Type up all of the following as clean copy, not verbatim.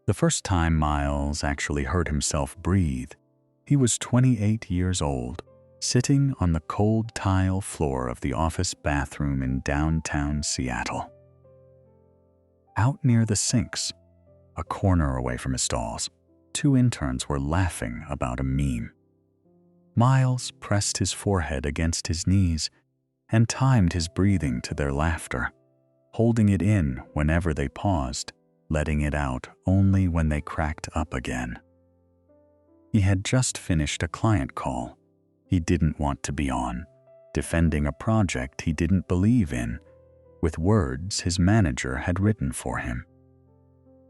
The first time Miles actually heard himself breathe, he was 28 years old, sitting on the cold tile floor of the office bathroom in downtown Seattle. Out near the sinks, a corner away from his stalls, two interns were laughing about a meme. Miles pressed his forehead against his knees and timed his breathing to their laughter, holding it in whenever they paused, letting it out only when they cracked up again. He had just finished a client call he didn't want to be on, defending a project he didn't believe in, with words his manager had written for him.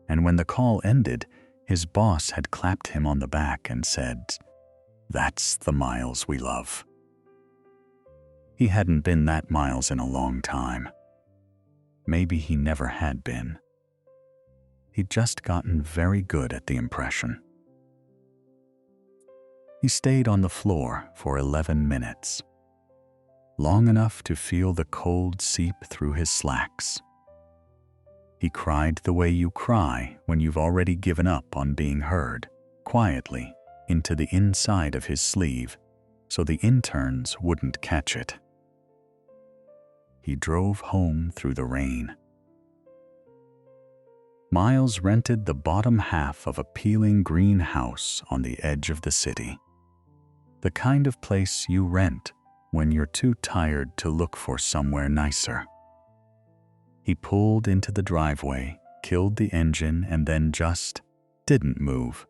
And when the call ended, his boss had clapped him on the back and said, "That's the Miles we love." He hadn't been that Miles in a long time. Maybe he never had been. He'd just gotten very good at the impression. He stayed on the floor for 11 minutes, long enough to feel the cold seep through his slacks. He cried the way you cry when you've already given up on being heard, quietly, into the inside of his sleeve, so the interns wouldn't catch it. He drove home through the rain. Miles rented the bottom half of a peeling green house on the edge of the city. The kind of place you rent when you're too tired to look for somewhere nicer. He pulled into the driveway, killed the engine, and then just didn't move.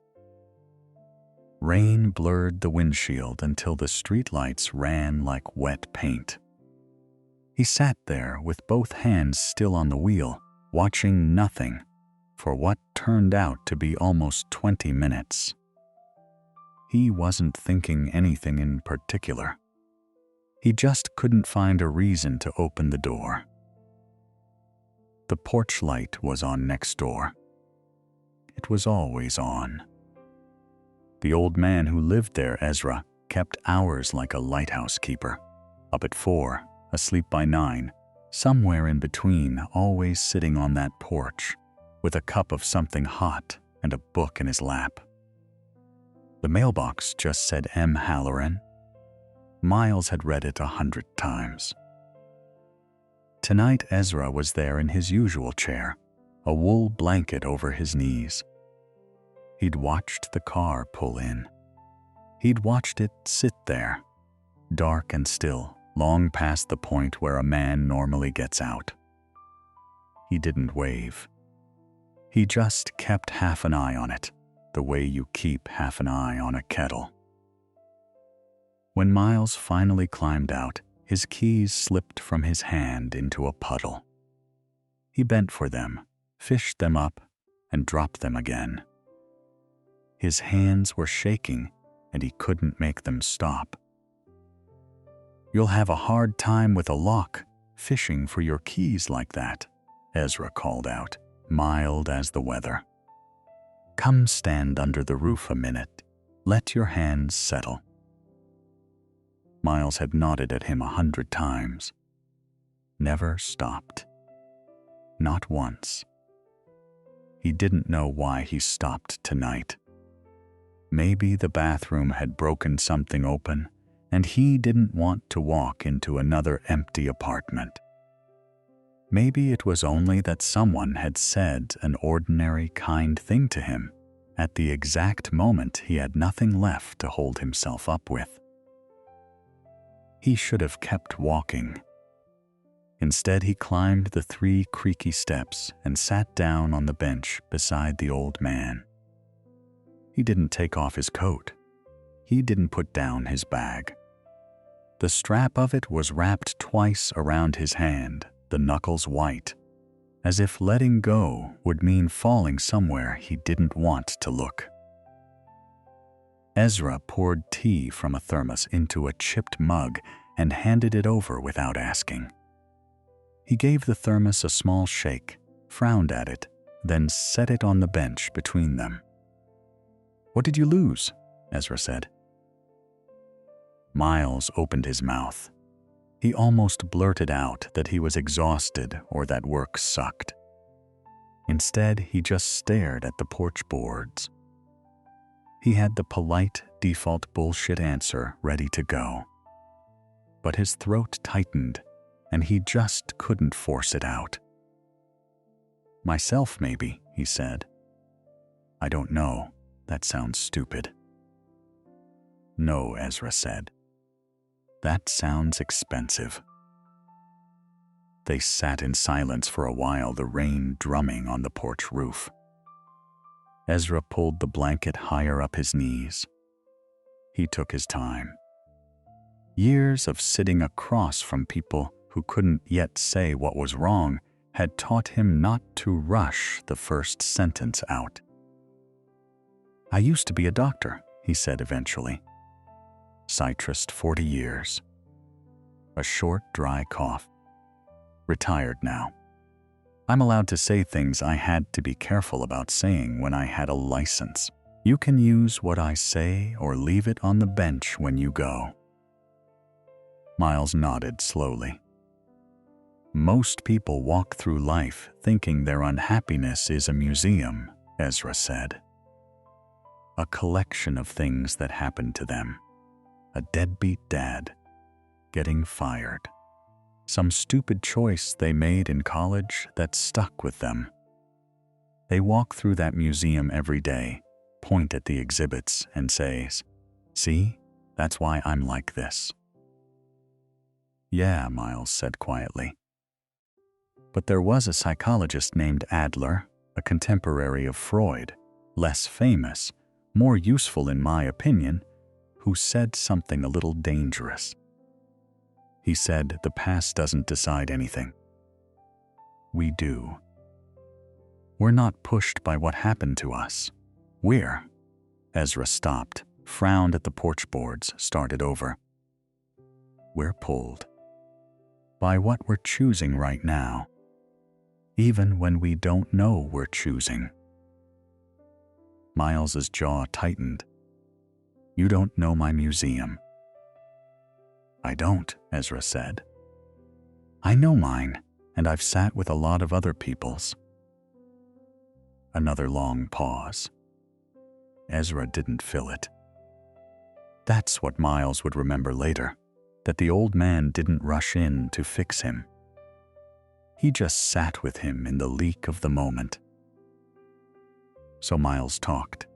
Rain blurred the windshield until the streetlights ran like wet paint. He sat there with both hands still on the wheel, watching nothing for what turned out to be almost 20 minutes. He wasn't thinking anything in particular. He just couldn't find a reason to open the door. The porch light was on next door. It was always on. The old man who lived there, Ezra, kept hours like a lighthouse keeper, up at 4, asleep by 9, somewhere in between, always sitting on that porch, with a cup of something hot and a book in his lap. The mailbox just said M. Halloran. Miles had read it 100 times. Tonight Ezra was there in his usual chair, a wool blanket over his knees. He'd watched the car pull in. He'd watched it sit there, dark and still, long past the point where a man normally gets out. He didn't wave. He just kept half an eye on it, the way you keep half an eye on a kettle. When Miles finally climbed out, his keys slipped from his hand into a puddle. He bent for them, fished them up, and dropped them again. His hands were shaking, and he couldn't make them stop. "You'll have a hard time with a lock, fishing for your keys like that," Ezra called out, mild as the weather. "Come stand under the roof a minute. Let your hands settle." Miles had nodded at him 100 times. Never stopped. Not once. He didn't know why he stopped tonight. Maybe the bathroom had broken something open, and he didn't want to walk into another empty apartment. Maybe it was only that someone had said an ordinary, kind thing to him at the exact moment he had nothing left to hold himself up with. He should have kept walking. Instead, he climbed the 3 creaky steps and sat down on the bench beside the old man. He didn't take off his coat. He didn't put down his bag. The strap of it was wrapped twice around his hand, the knuckles white, as if letting go would mean falling somewhere he didn't want to look. Ezra poured tea from a thermos into a chipped mug and handed it over without asking. He gave the thermos a small shake, frowned at it, then set it on the bench between them. "What did you lose?" Ezra said. Miles opened his mouth. He almost blurted out that he was exhausted or that work sucked. Instead, he just stared at the porch boards. He had the polite, default bullshit answer ready to go. But his throat tightened, and he just couldn't force it out. "Myself, maybe," he said. "I don't know. That sounds stupid." "No," Ezra said. "That sounds expensive." They sat in silence for a while, the rain drumming on the porch roof. Ezra pulled the blanket higher up his knees. He took his time. Years of sitting across from people who couldn't yet say what was wrong had taught him not to rush the first sentence out. "I used to be a doctor," he said eventually. "Psychiatrist 40 years. A short, dry cough. Retired now. I'm allowed to say things I had to be careful about saying when I had a license. You can use what I say or leave it on the bench when you go." Miles nodded slowly. "Most people walk through life thinking their unhappiness is a museum," Ezra said. "A collection of things that happened to them. A deadbeat dad. Getting fired. Some stupid choice they made in college that stuck with them. They walk through that museum every day, point at the exhibits, and say, 'See, that's why I'm like this.'" "Yeah," Miles said quietly. "But there was a psychologist named Adler, a contemporary of Freud, less famous, more useful in my opinion, who said something a little dangerous. He said the past doesn't decide anything. We do. We're not pushed by what happened to us. We're—" Ezra stopped, frowned at the porch boards, started over. "We're pulled. By what we're choosing right now. Even when we don't know we're choosing." Miles's jaw tightened. "You don't know my museum." "I don't," Ezra said. "I know mine, and I've sat with a lot of other people's." Another long pause. Ezra didn't fill it. That's what Miles would remember later, that the old man didn't rush in to fix him. He just sat with him in the leak of the moment. So Miles talked.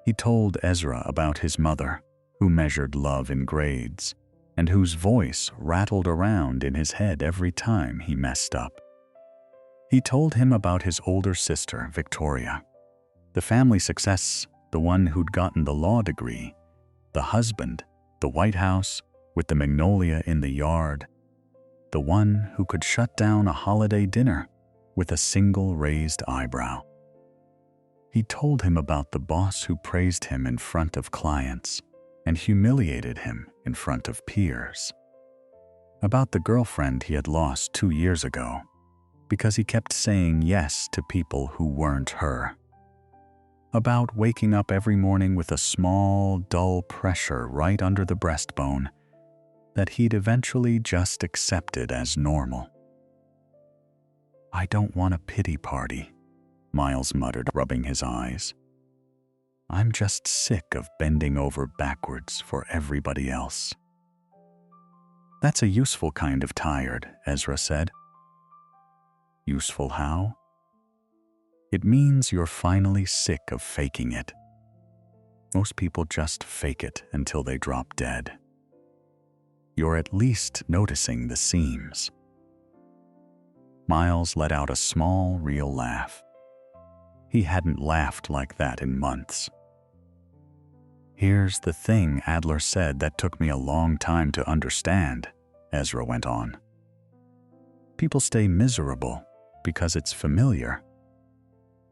He told Ezra about his mother, who measured love in grades, and whose voice rattled around in his head every time he messed up. He told him about his older sister, Victoria, the family success, the one who'd gotten the law degree, the husband, the White House with the magnolia in the yard, the one who could shut down a holiday dinner with a single raised eyebrow. He told him about the boss who praised him in front of clients and humiliated him in front of peers. About the girlfriend he had lost 2 years ago because he kept saying yes to people who weren't her. About waking up every morning with a small, dull pressure right under the breastbone that he'd eventually just accepted as normal. "I don't want a pity party," Miles muttered, rubbing his eyes. "I'm just sick of bending over backwards for everybody else." "That's a useful kind of tired," Ezra said. "Useful how?" "It means you're finally sick of faking it. Most people just fake it until they drop dead. You're at least noticing the seams." Miles let out a small, real laugh. He hadn't laughed like that in months. "Here's the thing Adler said that took me a long time to understand," Ezra went on. "People stay miserable because it's familiar.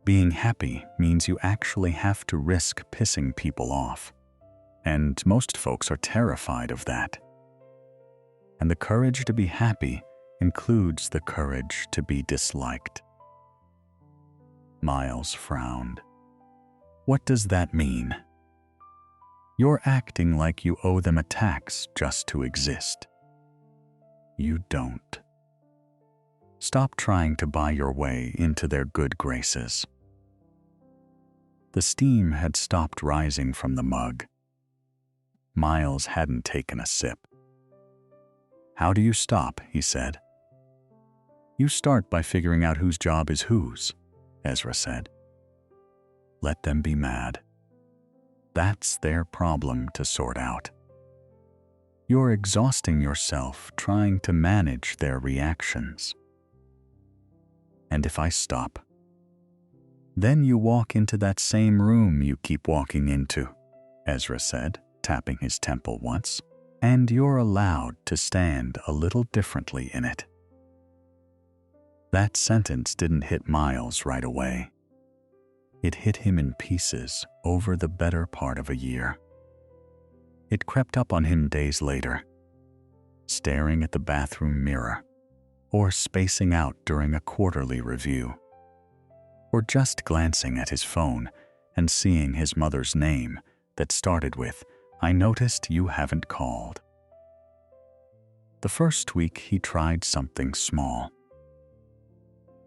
Being happy means you actually have to risk pissing people off, and most folks are terrified of that. And the courage to be happy includes the courage to be disliked." Miles frowned. "What does that mean?" "You're acting like you owe them a tax just to exist. You don't." Stop trying to buy your way into their good graces. The steam had stopped rising from the mug. Miles hadn't taken a sip. "How do you stop?" he said. "You start by figuring out whose job is whose," Ezra said. "Let them be mad. That's their problem to sort out. You're exhausting yourself trying to manage their reactions. And if I stop, then you walk into that same room you keep walking into," Ezra said, tapping his temple once, "and you're allowed to stand a little differently in it." That sentence didn't hit Miles right away. It hit him in pieces over the better part of a year. It crept up on him days later, staring at the bathroom mirror, or spacing out during a quarterly review, or just glancing at his phone and seeing his mother's name that started with, "I noticed you haven't called." The first week he tried something small.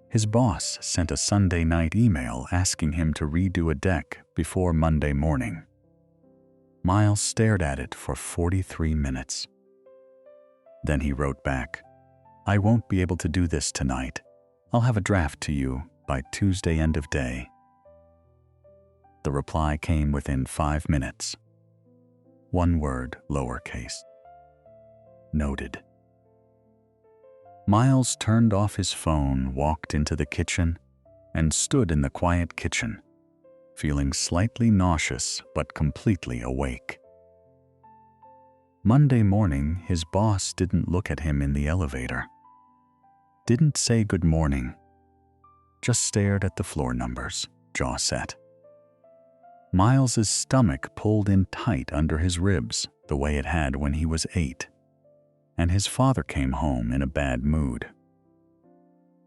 His boss sent a Sunday night email asking him to redo a deck before Monday morning. Miles stared at it for 43 minutes. Then he wrote back, "I won't be able to do this tonight. I'll have a draft to you by Tuesday end of day." The reply came within 5 minutes. One word, lowercase. Noted. Miles turned off his phone, walked into the kitchen, and stood in the quiet kitchen, feeling slightly nauseous but completely awake. Monday morning, his boss didn't look at him in the elevator. Didn't say good morning. Just stared at the floor numbers, jaw set. Miles's stomach pulled in tight under his ribs the way it had when he was 8. And his father came home in a bad mood.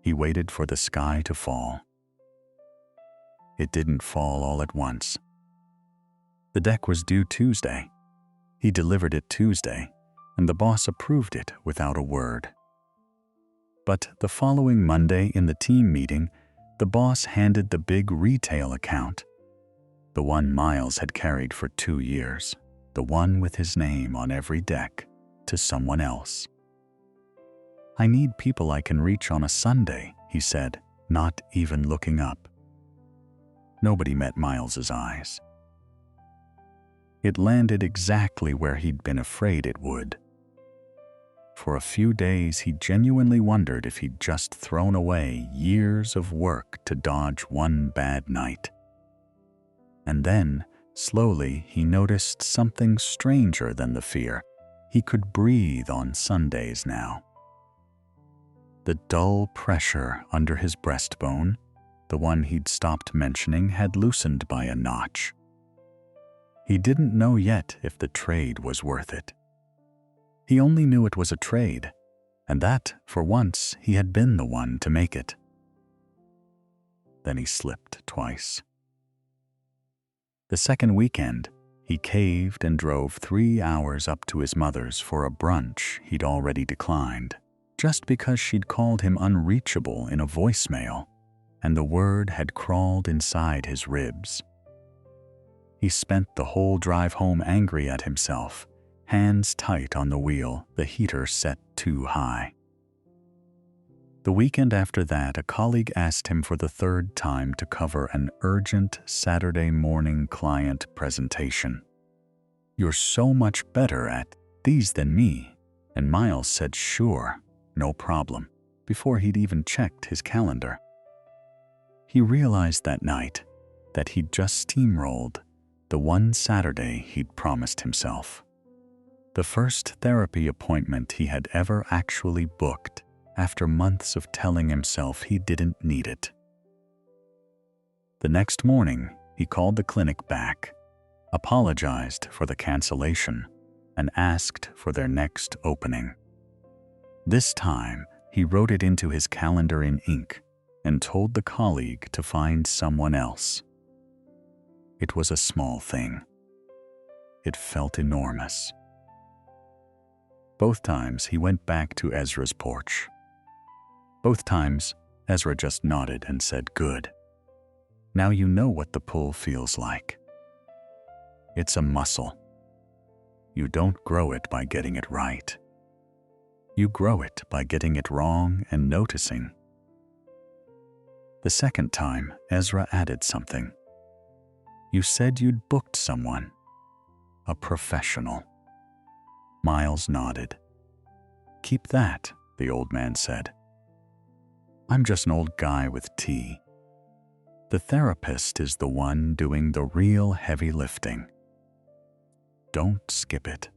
He waited for the sky to fall. It didn't fall all at once. The deck was due Tuesday. He delivered it Tuesday, and the boss approved it without a word. But the following Monday in the team meeting, the boss handed the big retail account, the one Miles had carried for 2 years, the one with his name on every deck, to someone else. "I need people I can reach on a Sunday," he said, not even looking up. Nobody met Miles's eyes. It landed exactly where he'd been afraid it would. For a few days, he genuinely wondered if he'd just thrown away years of work to dodge one bad night. And then, slowly, he noticed something stranger than the fear. He could breathe on Sundays now. The dull pressure under his breastbone, the one he'd stopped mentioning, had loosened by a notch. He didn't know yet if the trade was worth it. He only knew it was a trade, and that, for once, he had been the one to make it. Then he slipped twice. The second weekend, he caved and drove 3 hours up to his mother's for a brunch he'd already declined, just because she'd called him unreachable in a voicemail, and the word had crawled inside his ribs. He spent the whole drive home angry at himself, hands tight on the wheel, the heater set too high. The weekend after that, a colleague asked him for the 3rd time to cover an urgent Saturday morning client presentation. "You're so much better at these than me," and Miles said sure, no problem, before he'd even checked his calendar. He realized that night that he'd just steamrolled the one Saturday he'd promised himself. The first therapy appointment he had ever actually booked after months of telling himself he didn't need it. The next morning, he called the clinic back, apologized for the cancellation, and asked for their next opening. This time, he wrote it into his calendar in ink and told the colleague to find someone else. It was a small thing. It felt enormous. Both times he went back to Ezra's porch. Both times, Ezra just nodded and said, "Good. Now you know what the pull feels like. It's a muscle. You don't grow it by getting it right. You grow it by getting it wrong and noticing." The second time, Ezra added something. "You said you'd booked someone. A professional." Miles nodded. "Keep that," the old man said. "I'm just an old guy with tea. The therapist is the one doing the real heavy lifting. Don't skip it."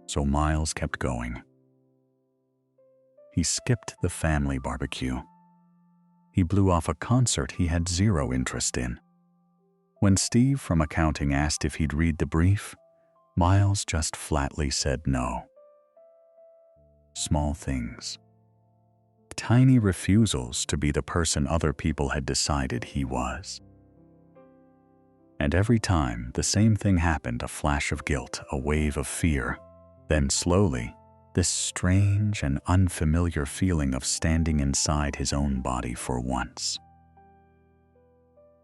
So Miles kept going. He skipped the family barbecue. He blew off a concert he had zero interest in. When Steve from accounting asked if he'd read the brief, Miles just flatly said no. Small things. Tiny refusals to be the person other people had decided he was. And every time, the same thing happened: a flash of guilt, a wave of fear. Then slowly, this strange and unfamiliar feeling of standing inside his own body for once.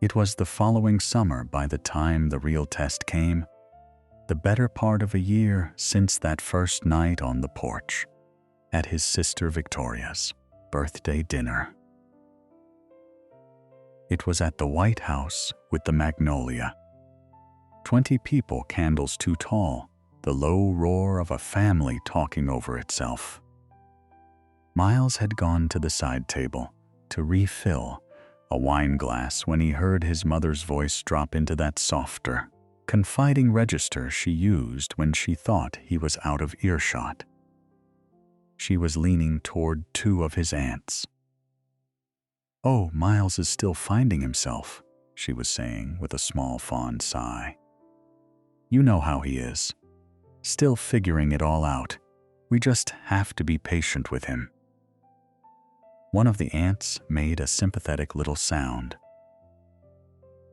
It was the following summer by the time the real test came, the better part of a year since that first night on the porch at his sister Victoria's birthday dinner. It was at the White House with the magnolia. 20 people, candles too tall, the low roar of a family talking over itself. Miles had gone to the side table to refill a wine glass when he heard his mother's voice drop into that softer, confiding register she used when she thought he was out of earshot. She was leaning toward two of his aunts. "Oh, Miles is still finding himself," she was saying with a small fond sigh. "You know how he is. Still figuring it all out. We just have to be patient with him." One of the aunts made a sympathetic little sound.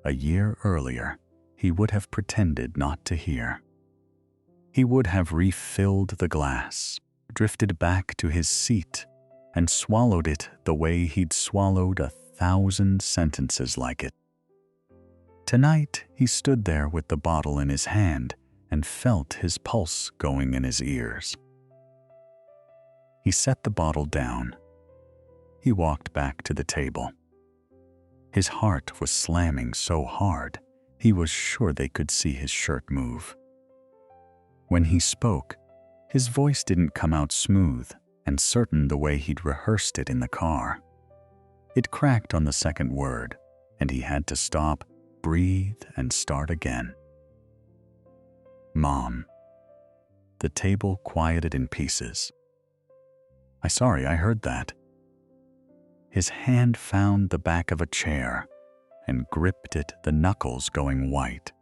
A year earlier, he would have pretended not to hear. He would have refilled the glass, drifted back to his seat, and swallowed it the way he'd swallowed 1,000 sentences like it. Tonight, he stood there with the bottle in his hand and felt his pulse going in his ears. He set the bottle down. He walked back to the table. His heart was slamming so hard, he was sure they could see his shirt move. When he spoke, his voice didn't come out smooth and certain the way he'd rehearsed it in the car. It cracked on the second word, and he had to stop, breathe, and start again. "Mom." The table quieted in pieces. Sorry, I heard that." His hand found the back of a chair and gripped it, the knuckles going white.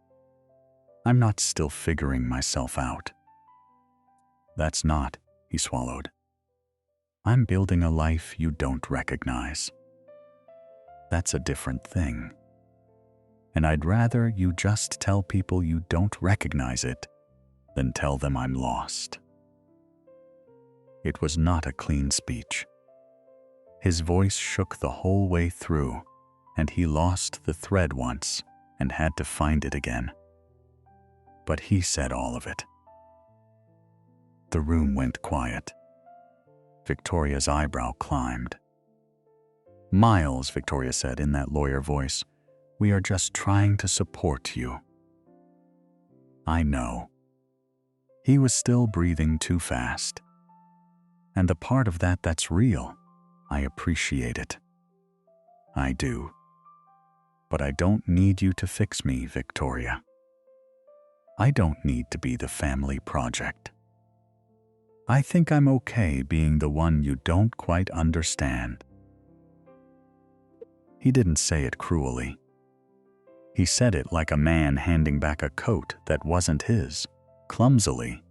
"I'm not still figuring myself out." "That's not," he swallowed. "I'm building a life you don't recognize. That's a different thing. And I'd rather you just tell people you don't recognize it than tell them I'm lost." It was not a clean speech. His voice shook the whole way through, and he lost the thread once and had to find it again. But he said all of it. The room went quiet. Victoria's eyebrow climbed. "Miles," Victoria said in that lawyer voice, "we are just trying to support you." "I know." He was still breathing too fast. "And the part of that that's real, I appreciate it. I do. But I don't need you to fix me, Victoria. I don't need to be the family project. I think I'm okay being the one you don't quite understand." He didn't say it cruelly. He said it like a man handing back a coat that wasn't his, clumsily,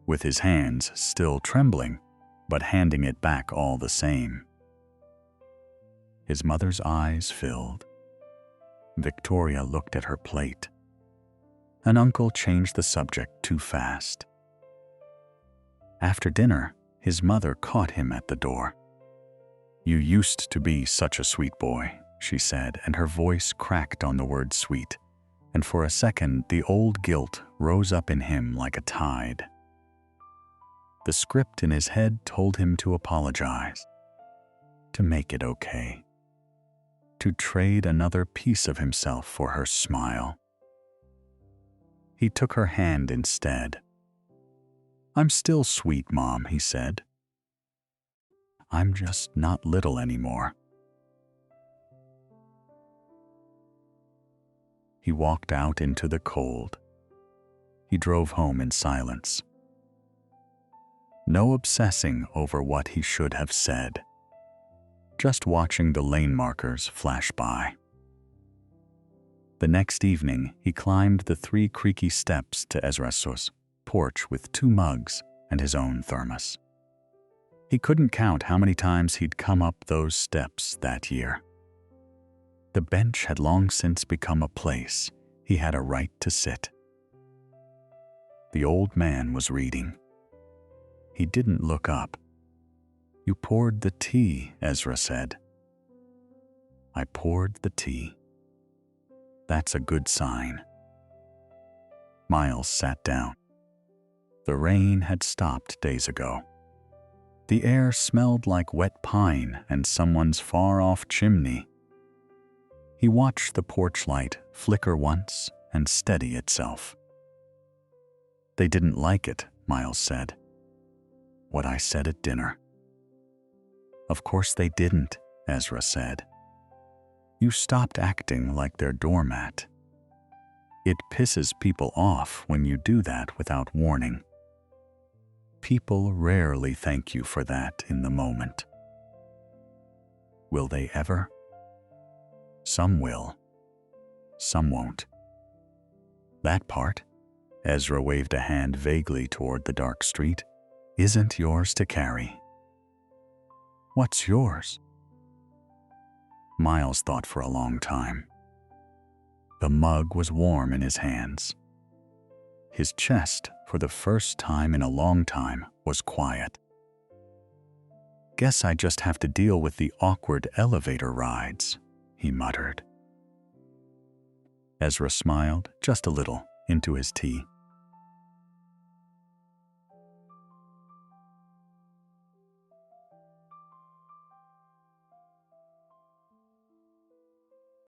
with his hands still trembling, but handing it back all the same. His mother's eyes filled. Victoria looked at her plate. An uncle changed the subject too fast. After dinner, his mother caught him at the door. "You used to be such a sweet boy," she said, and her voice cracked on the word sweet, and for a second the old guilt rose up in him like a tide. The script in his head told him to apologize, to make it okay, to trade another piece of himself for her smile. He took her hand instead. "I'm still sweet, Mom," he said. "I'm just not little anymore." He walked out into the cold. He drove home in silence. No obsessing over what he should have said, just watching the lane markers flash by. The next evening, he climbed the 3 creaky steps to Ezra's porch with 2 mugs and his own thermos. He couldn't count how many times he'd come up those steps that year. The bench had long since become a place he had a right to sit. The old man was reading. He didn't look up. "You poured the tea," Ezra said. "I poured the tea. That's a good sign." Miles sat down. The rain had stopped days ago. The air smelled like wet pine and someone's far-off chimney. He watched the porch light flicker once and steady itself. "They didn't like it," Miles said. "What I said at dinner." "Of course they didn't," Ezra said. "You stopped acting like their doormat. It pisses people off when you do that without warning. People rarely thank you for that in the moment. Will they ever? Some will. Some won't." "That part," Ezra waved a hand vaguely toward the dark street, "isn't yours to carry." "What's yours?" Miles thought for a long time. The mug was warm in his hands. His chest, for the first time in a long time, was quiet. "Guess I just have to deal with the awkward elevator rides," he muttered. Ezra smiled just a little into his tea.